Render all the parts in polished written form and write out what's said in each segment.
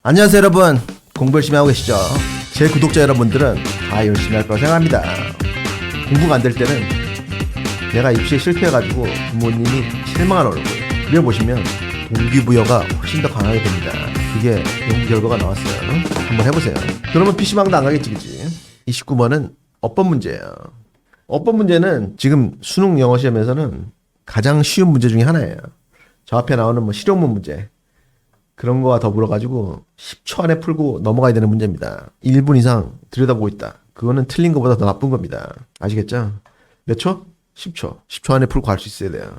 안녕하세요 여러분, 공부 열심히 하고 계시죠? 제 구독자 여러분들은 다 열심히 할 거라 생각합니다. 공부가 안 될 때는 내가 입시에 실패해가지고 부모님이 실망한 얼굴 그려보시면 동기부여가 훨씬 더 강하게 됩니다. 그게 연구 결과가 나왔어요. 한번 해보세요. 그러면 PC방도 안 가겠지 그치? 29번은 어법 문제예요. 어법 문제는 지금 수능 영어 시험에서는 가장 쉬운 문제 중에 하나예요. 저 앞에 나오는 뭐 실용문 문제 그런 거와 더불어 가지고 10초 안에 풀고 넘어가야 되는 문제입니다. 1분 이상 들여다보고 있다. 그거는 틀린 것보다 더 나쁜 겁니다. 아시겠죠? 몇 초? 10초. 10초 안에 풀고 갈 수 있어야 돼요.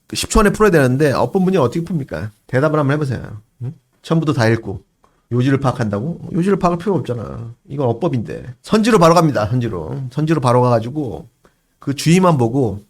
10초 안에 풀어야 되는데 어법 문제 어떻게 풉니까? 대답을 한번 해보세요. 응? 처음부터 다 읽고 요지를 파악한다고? 요지를 파악할 필요 없잖아. 이건 어법인데. 선지로 바로 갑니다. 선지로 바로 가가지고 그 주의만 보고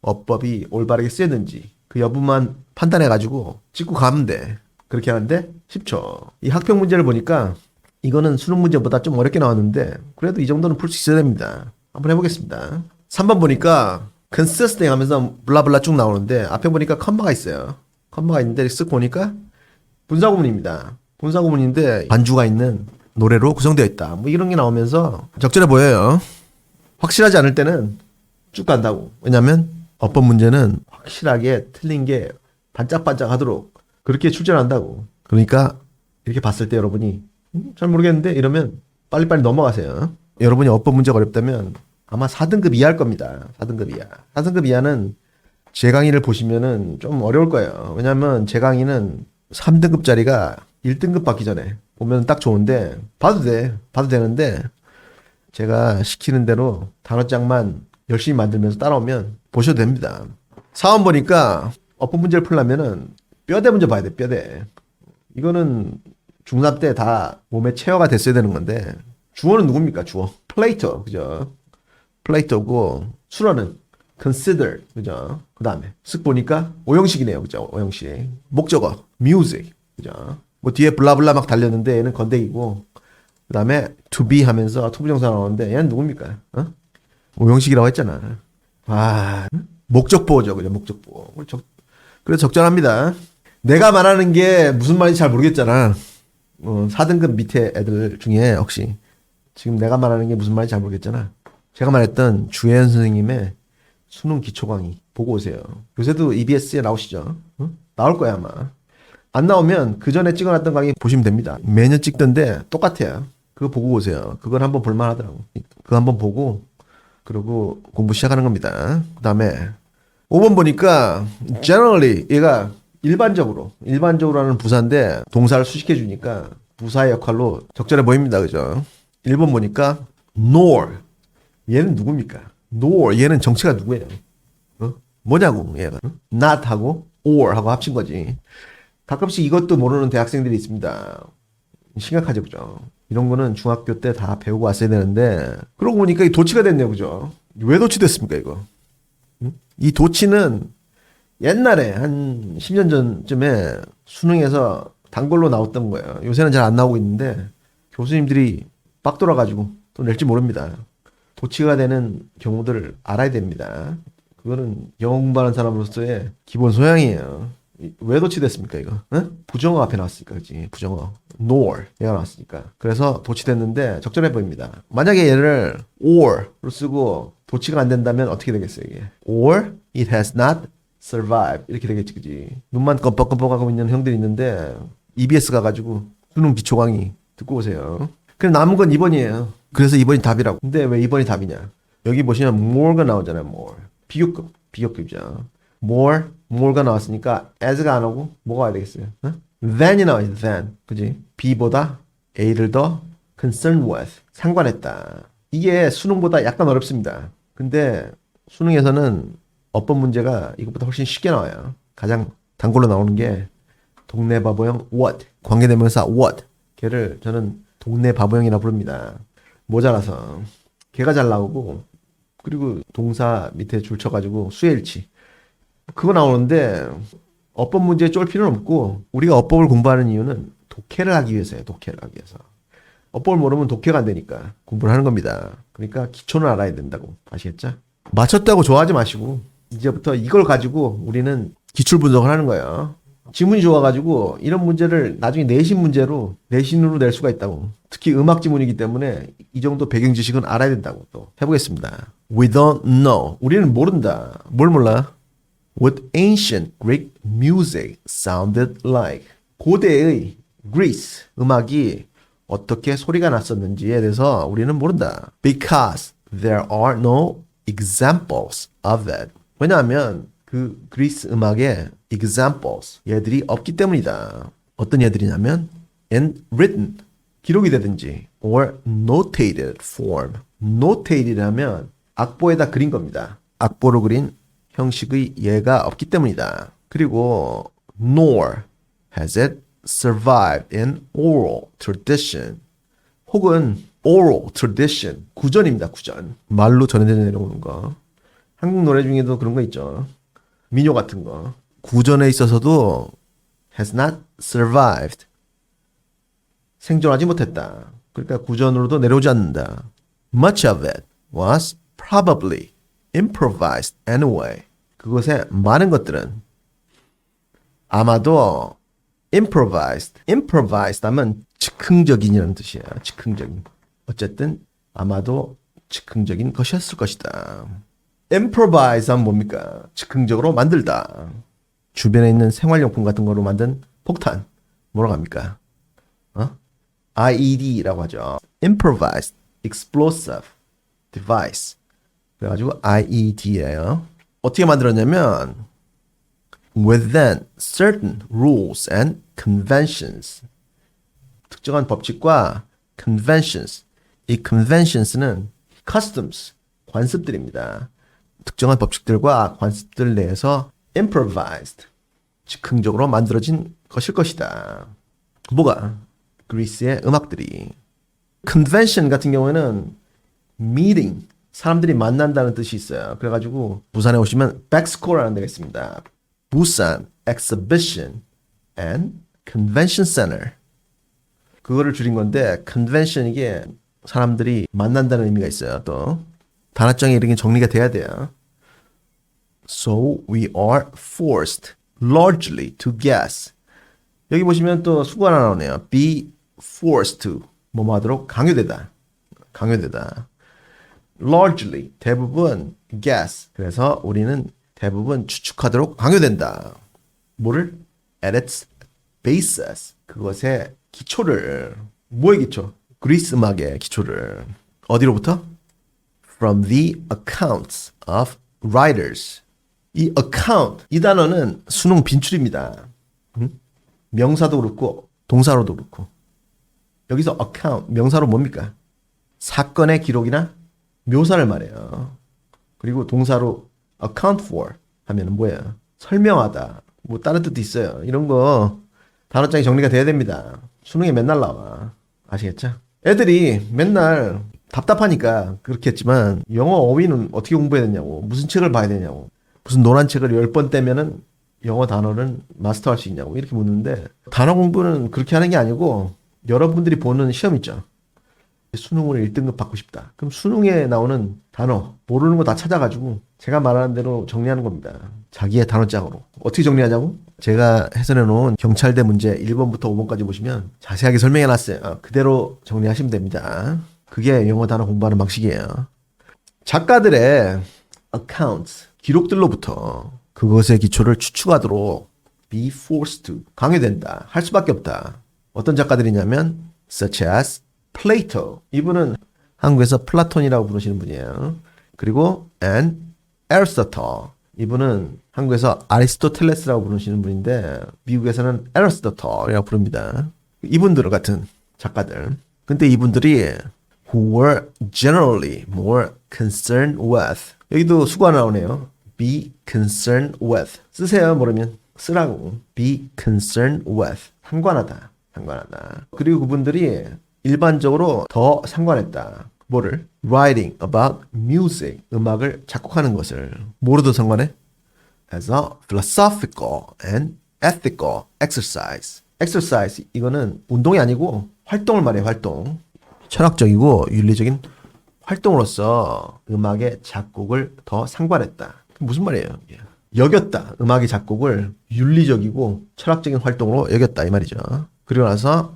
어법이 올바르게 쓰였는지 그 여부만 판단해가지고 찍고 가면 돼. 그렇게 하는데 10초. 이 학평 문제를 보니까 이거는 수능 문제보다 좀 어렵게 나왔는데 그래도 이 정도는 풀 수 있어야 됩니다. 한번 해보겠습니다. 3번 보니까 consisting 하면서 블라블라 쭉 나오는데 앞에 보니까 컴마가 있어요. 컴마가 있는데 쓱 보니까 분사구문입니다. 분사구문인데 반주가 있는 노래로 구성되어 있다. 뭐 이런 게 나오면서 적절해 보여요. 확실하지 않을 때는 쭉 간다고. 왜냐면 어법 문제는 확실하게 틀린 게 반짝반짝 하도록 그렇게 출제한다고. 그러니까 이렇게 봤을 때 여러분이 잘 모르겠는데 이러면 빨리빨리 넘어가세요. 여러분이 어법 문제가 어렵다면 아마 4등급 이하일 겁니다. 4등급 이하. 4등급 이하는 제 강의를 보시면은 좀 어려울 거예요. 왜냐면 제 강의는 3등급짜리가 1등급 받기 전에 보면 딱 좋은데 봐도 되는데 제가 시키는 대로 단어장만 열심히 만들면서 따라오면 보셔도 됩니다. 4번 보니까 어법 문제를 풀려면은 뼈대 문제 봐야 돼, 뼈대. 이거는 중3 때 다 몸에 체화가 됐어야 되는 건데 주어는 누굽니까? 주어. 플레이터, 그죠? 플레이터고 수어는 consider, 그죠? 그 다음에 쓱 보니까 오형식이네요, 그죠? 오형식. 목적어, music, 그죠? 뭐 뒤에 블라블라 막 달렸는데 얘는 건데기고 그 다음에 to be 하면서 투부정사 나오는데 얘는 누굽니까? 어? 오형식이라고 했잖아. 아, 목적보호죠, 그죠? 목적보호. 그래서 적절합니다. 내가 말하는 게 무슨 말인지 잘 모르겠잖아. 4등급 밑에 애들 중에 혹시 지금 내가 말하는 게 무슨 말인지 잘 모르겠잖아. 제가 말했던 주혜연 선생님의 수능 기초 강의 보고 오세요. 요새도 EBS에 나오시죠? 나올 거야 아마. 안 나오면 그 전에 찍어놨던 강의 보시면 됩니다. 매년 찍던데 똑같아요. 그거 보고 오세요. 그건 한번 볼만 하더라고. 그거 한번 보고 그리고 공부 시작하는 겁니다. 그 다음에 5번 보니까 generally 얘가 일반적으로 하는 부사인데 동사를 수식해 주니까 부사의 역할로 적절해 보입니다. 그죠? 1번 보니까 nor 얘는 누굽니까? nor 얘는 정체가 누구예요? 뭐냐고 얘가 not 하고 or 하고 합친 거지. 가끔씩 이것도 모르는 대학생들이 있습니다. 심각하죠, 그죠? 이런 거는 중학교 때 다 배우고 왔어야 되는데 그러고 보니까 이 도치가 됐네요, 그죠? 왜 도치됐습니까, 이거? 이 도치는 옛날에 한 10년 전쯤에 수능에서 단골로 나왔던 거예요. 요새는 잘 안 나오고 있는데 교수님들이 빡 돌아가지고 또 낼지 모릅니다. 도치가 되는 경우들을 알아야 됩니다. 그거는 영어 공부하는 사람으로서의 기본 소양이에요. 왜 도치됐습니까, 이거? 부정어 앞에 나왔으니까, 그치? 부정어. nor. 얘가 나왔으니까. 그래서 도치됐는데 적절해 보입니다. 만약에 얘를 or로 쓰고 도치가 안 된다면 어떻게 되겠어요, 이게? or it has not survived. 이렇게 되겠지, 그치? 눈만 껌뻑껌뻑하고 있는 형들이 있는데 EBS 가가지고 수능 기초 강의 듣고 오세요. 그럼 남은 건 2번이에요. 그래서 2번이 답이라고. 근데 왜 2번이 답이냐? 여기 보시면 more가 나오잖아요, more. 비교급이죠. more가 나왔으니까 as가 안 오고 뭐가 와야 되겠어요? than이 나와요, than. 그지? B보다 A를 더 concerned with. 상관했다. 이게 수능보다 약간 어렵습니다. 근데 수능에서는 어법 문제가 이것보다 훨씬 쉽게 나와요. 가장 단골로 나오는 게 동네 바보형 what. 관계대명사 what. 걔를 저는 동네 바보형이라 부릅니다. 모자라서. 걔가 잘 나오고 그리고 동사 밑에 줄 쳐가지고 수일치. 그거 나오는데 어법 문제에 쫄 필요는 없고 우리가 어법을 공부하는 이유는 독해를 하기 위해서예요. 독해를 하기 위해서. 어법을 모르면 독해가 안 되니까 공부를 하는 겁니다. 그러니까 기초는 알아야 된다고. 아시겠죠? 맞췄다고 좋아하지 마시고 이제부터 이걸 가지고 우리는 기출 분석을 하는 거예요. 지문이 좋아가지고 이런 문제를 나중에 내신으로 낼 수가 있다고. 특히 음악 지문이기 때문에 이 정도 배경 지식은 알아야 된다고 또 해보겠습니다. We don't know. 우리는 모른다. 뭘 몰라? What ancient Greek music sounded like. 고대의 Greece 음악이 어떻게 소리가 났었는지에 대해서 우리는 모른다. Because there are no examples of it. 왜냐하면 그 그리스 음악에 examples 얘들이 없기 때문이다. 어떤 얘들이냐면 in written 기록이 되든지 or notated form. notated이라면 악보에다 그린 겁니다. 악보로 그린 형식의 예가 없기 때문이다. 그리고 nor has it survived in oral tradition. 혹은 oral tradition. 구전입니다. 구전. 말로 전해져 내려오는 거. 한국 노래 중에도 그런 거 있죠. 민요 같은 거. 구전에 있어서도 has not survived. 생존하지 못했다. 그러니까 구전으로도 내려오지 않는다. Much of it was probably improvised anyway. 그것의 많은 것들은 아마도 improvised 하면 즉흥적인이라는 뜻이야. 즉흥적인. 어쨌든 아마도 즉흥적인 것이었을 것이다. improvise 하면 뭡니까? 즉흥적으로 만들다. 주변에 있는 생활용품 같은 거로 만든 폭탄. 뭐라고 합니까? IED라고 하죠. improvised explosive device. 그래가지고 IED예요. 어떻게 만들었냐면 within certain rules and conventions. 특정한 법칙과 conventions. 이 conventions는 customs, 관습들입니다. 특정한 법칙들과 관습들 내에서 improvised, 즉흥적으로 만들어진 것일 것이다. 뭐가? 그리스의 음악들이. convention 같은 경우에는 meeting, 사람들이 만난다는 뜻이 있어요. 그래가지고 부산에 오시면 백스코라는 데가 있습니다. 부산 Exhibition and Convention Center. 그거를 줄인 건데 convention 이게 사람들이 만난다는 의미가 있어요. 또 단어장에 이렇게 정리가 돼야 돼요. So we are forced largely to guess. 여기 보시면 또 수고 하나 나오네요. Be forced to 뭐뭐 하도록 강요되다. Largely 대부분 guess. 그래서 우리는 대부분 추측하도록 강요된다. 뭐를? At its basis. 그것의 기초를. 뭐의 기초? 그리스 음악의 기초를. 어디로부터? From the accounts of writers. 이 account, 이 단어는 수능 빈출입니다. 명사도 그렇고 동사로도 그렇고. 여기서 account, 명사로 뭡니까? 사건의 기록이나 묘사를 말해요. 그리고 동사로 account for 하면 뭐예요? 설명하다. 뭐 다른 뜻도 있어요. 이런 거 단어장이 정리가 돼야 됩니다. 수능에 맨날 나와. 아시겠죠? 애들이 맨날 답답하니까 그렇겠지만 영어 어휘는 어떻게 공부해야 되냐고. 무슨 책을 봐야 되냐고. 무슨 노란 책을 10번 떼면은 영어 단어를 마스터할 수 있냐고 이렇게 묻는데 단어 공부는 그렇게 하는 게 아니고 여러분들이 보는 시험 있죠. 수능으로 1등급 받고 싶다. 그럼 수능에 나오는 단어 모르는 거 다 찾아가지고 제가 말하는 대로 정리하는 겁니다. 자기의 단어장으로. 어떻게 정리하자고? 제가 해설해 놓은 경찰대 문제 1번부터 5번까지 보시면 자세하게 설명해 놨어요. 그대로 정리하시면 됩니다. 그게 영어 단어 공부하는 방식이에요. 작가들의 accounts, 기록들로부터 그것의 기초를 추측하도록 be forced to, 강요된다. 할 수밖에 없다. 어떤 작가들이냐면 such as Plato. 이분은 한국에서 플라톤이라고 부르시는 분이에요. 그리고 and Aristotle. 이분은 한국에서 아리스토텔레스라고 부르시는 분인데 미국에서는 Aristotle이라고 부릅니다. 이분들 같은 작가들. 근데 이분들이 who were generally more concerned with. 여기도 수가 나오네요. be concerned with. 쓰세요. 모르면 쓰라고. be concerned with. 상관하다. 그리고 그분들이 일반적으로 더 상관했다. 뭐를? Writing about music. 음악을 작곡하는 것을. 뭐로도 상관해? As a philosophical and ethical exercise. exercise. 이거는 운동이 아니고 활동을 말해요. 활동. 철학적이고 윤리적인 활동으로서 음악의 작곡을 더 상관했다. 무슨 말이에요? 여겼다. 음악의 작곡을 윤리적이고 철학적인 활동으로 여겼다 이 말이죠. 그리고 나서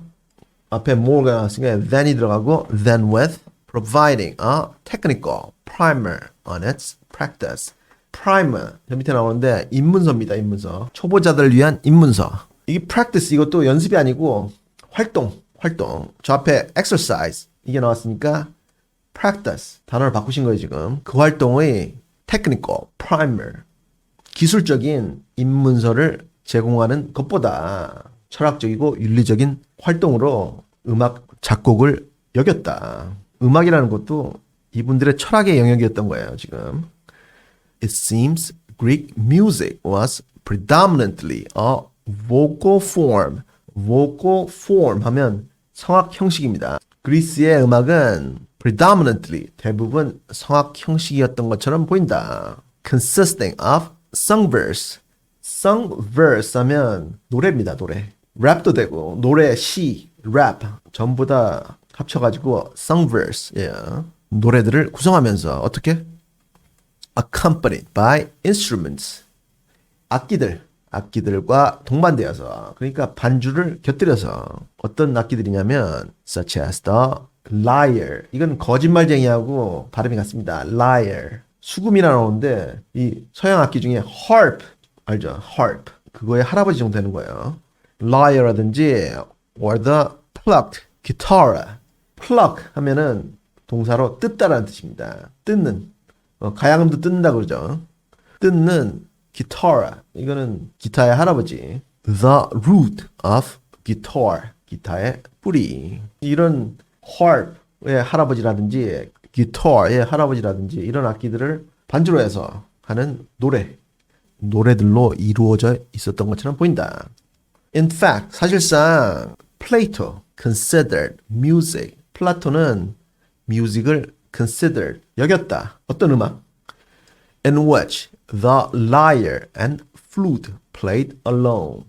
앞에 more가 나왔으니까 than이 들어가고 than with providing a technical primer on its practice. primer 저 밑에 나오는데 입문서입니다. 입문서. 초보자들을 위한 입문서. 이게 practice 이것도 연습이 아니고 활동. 저 앞에 exercise 이게 나왔으니까 practice 단어를 바꾸신 거예요 지금. 그 활동의 technical primer 기술적인 입문서를 제공하는 것보다 철학적이고 윤리적인 활동으로 음악 작곡을 여겼다. 음악이라는 것도 이분들의 철학의 영역이었던 거예요, 지금. It seems Greek music was predominantly a vocal form. vocal form 하면 성악 형식입니다. 그리스의 음악은 predominantly 대부분 성악 형식이었던 것처럼 보인다. consisting of sung verse. sung verse 하면 노래입니다, 노래. 랩도 되고 노래, 시, 랩 전부 다 합쳐가지고 sung verse 노래들을 구성하면서 어떻게? accompanied by instruments 악기들과 동반되어서 그러니까 반주를 곁들여서 어떤 악기들이냐면 such as the lyre 이건 거짓말쟁이하고 발음이 같습니다. lyre 수금이라 나오는데 이 서양 악기 중에 harp 알죠? harp 그거의 할아버지 정도 되는 거예요. lyre라든지 or the plucked guitar pluck 하면은 동사로 뜯다라는 뜻입니다. 뜯는 가야금도 뜯는다 그러죠. 뜯는 guitar 이거는 기타의 할아버지. The root of guitar 기타의 뿌리. 이런 harp의 할아버지라든지 기타의 할아버지라든지 이런 악기들을 반주로 해서 하는 노래들로 이루어져 있었던 것처럼 보인다. In fact 사실상 Plato considered music 플라톤은 music을 considered 여겼다. 어떤 음악? In which the lyre and flute played alone.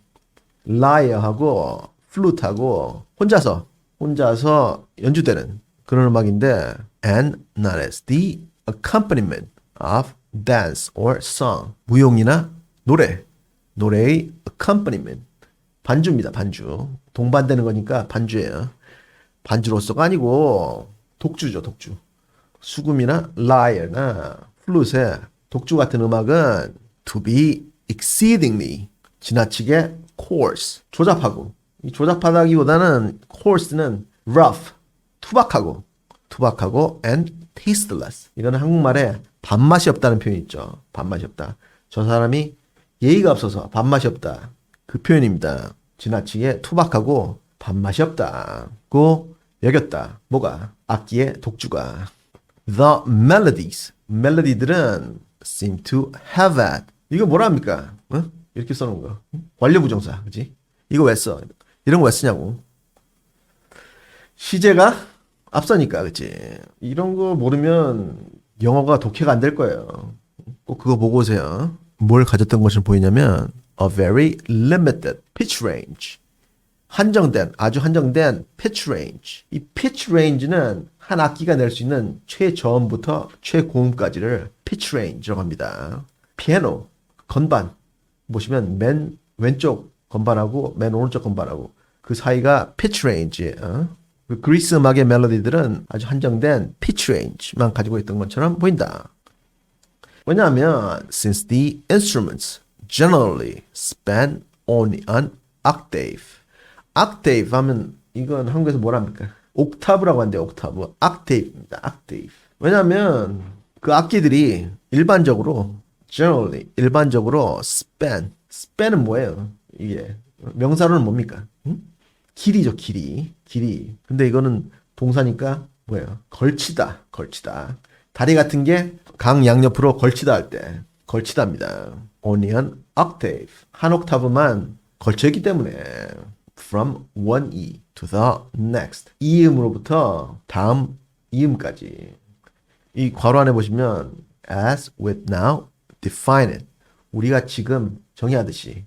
lyre하고 flute하고 혼자서 연주되는 그런 음악인데 and not as the accompaniment of dance or song. 무용이나 노래의 accompaniment. 반주입니다. 반주. 동반되는 거니까 반주예요. 반주로서가 아니고 독주죠. 독주. 수금이나 lyre나 flute의 독주 같은 음악은 to be exceedingly 지나치게 coarse 조잡하고 이 조잡하다기보다는 coarse는 rough 투박하고 and tasteless 이거는 한국말에 밥맛이 없다는 표현이 있죠. 밥맛이 없다. 저 사람이 예의가 없어서 밥맛이 없다. 그 표현입니다. 지나치게 투박하고 밥맛이 없다고 여겼다. 뭐가? 악기의 독주가. The melodies. 멜로디들은 seem to have had. 이거 뭐라 합니까? 이렇게 써놓은 거. 완료부정사. 그치? 이거 왜 써? 이런 거 왜 쓰냐고. 시제가 앞서니까. 그치? 이런 거 모르면 영어가 독해가 안 될 거예요. 꼭 그거 보고 오세요. 뭘 가졌던 것을 보이냐면 a very limited pitch range. 아주 한정된 pitch range. 이 pitch range는 한 악기가 낼 수 있는 최저음부터 최고음까지를 pitch range라고 합니다. 피아노, 건반 보시면 맨 왼쪽 건반하고 맨 오른쪽 건반하고 그 사이가 pitch range예요. 그 그리스 음악의 멜로디들은 아주 한정된 pitch range만 가지고 있던 것처럼 보인다. 왜냐하면 since the instruments generally span only an octave. octave 하면 이건 한국에서 뭐라 합니까? 옥타브라고 하는데 옥타브. octave입니다. octave. 왜냐하면 그 악기들이 일반적으로 span은 뭐예요? 이게 명사로는 뭡니까? 길이죠, 길이. 근데 이거는 동사니까 뭐예요? 걸치다. 다리 같은 게 강 양옆으로 걸치다 할 때 걸치다입니다. only an octave. 한 옥타브만 걸쳐있기 때문에 from one E to the next. 이 음으로부터 다음 이음까지. 이 괄호 안에 보시면 as with now define it. 우리가 지금 정의하듯이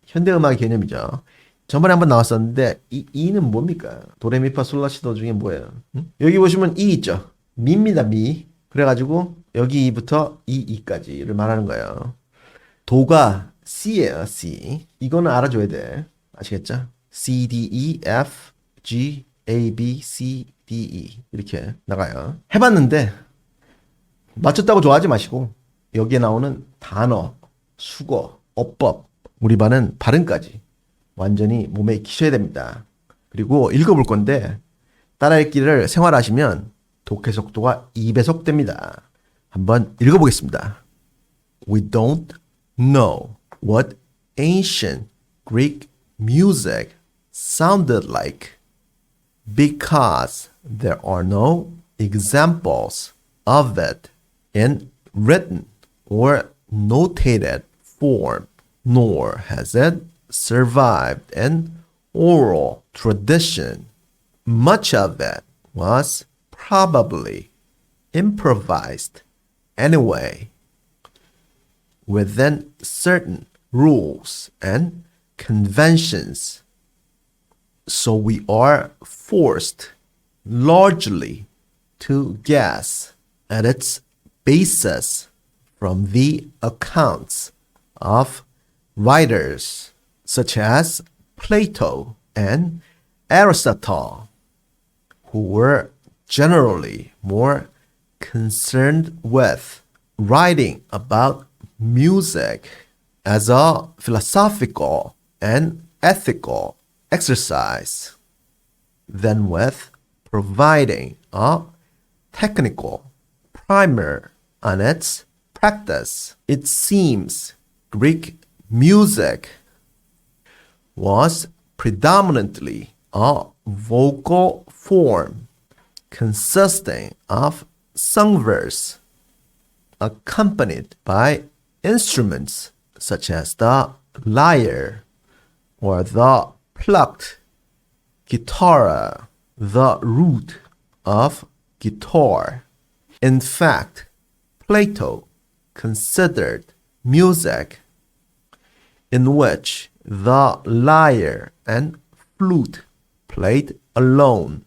현대음악의 개념이죠. 전번에 한번 나왔었는데 이 이는 뭡니까? 도레미파솔라시도 중에 뭐예요? 여기 보시면 이 있죠. 미입니다. 미. 그래가지고 여기부터 이까지를 말하는 거예요. 도가 C예요, C. 이거는 알아줘야 돼. 아시겠죠? C, D, E, F, G, A, B, C, D, E. 이렇게 나가요. 해봤는데, 맞췄다고 좋아하지 마시고, 여기에 나오는 단어, 수거, 어법, 우리 반은 발음까지 완전히 몸에 익히셔야 됩니다. 그리고 읽어볼 건데, 따라 읽기를 생활하시면 독해 속도가 2배속 됩니다. 한번 읽어보겠습니다. We don't know what ancient Greek music sounded like because there are no examples of it in written or notated form, nor has it survived in oral tradition. Much of it was probably improvised anyway, within certain rules and conventions. So we are forced largely to guess at its basis from the accounts of writers such as Plato and Aristotle, who were generally more concerned with writing about music as a philosophical and ethical exercise than with providing a technical primer on its practice. It seems Greek music was predominantly a vocal form consisting of sung verse accompanied by instruments such as the lyre or the plucked guitar, the root of guitar. In fact, Plato considered music in which the lyre and flute played alone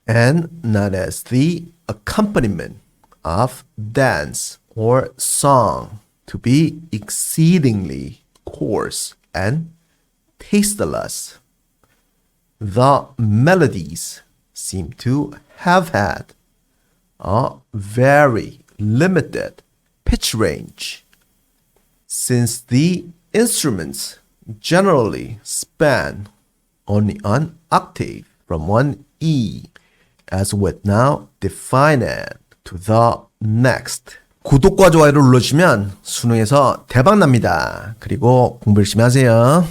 and not as the accompaniment of dance or song to be exceedingly coarse and tasteless. The melodies seem to have had a very limited pitch range, since the instruments generally span only an octave from one E, as we now define it, to the next. 구독과 좋아요를 눌러주시면 수능에서 대박 납니다. 그리고 공부 열심히 하세요.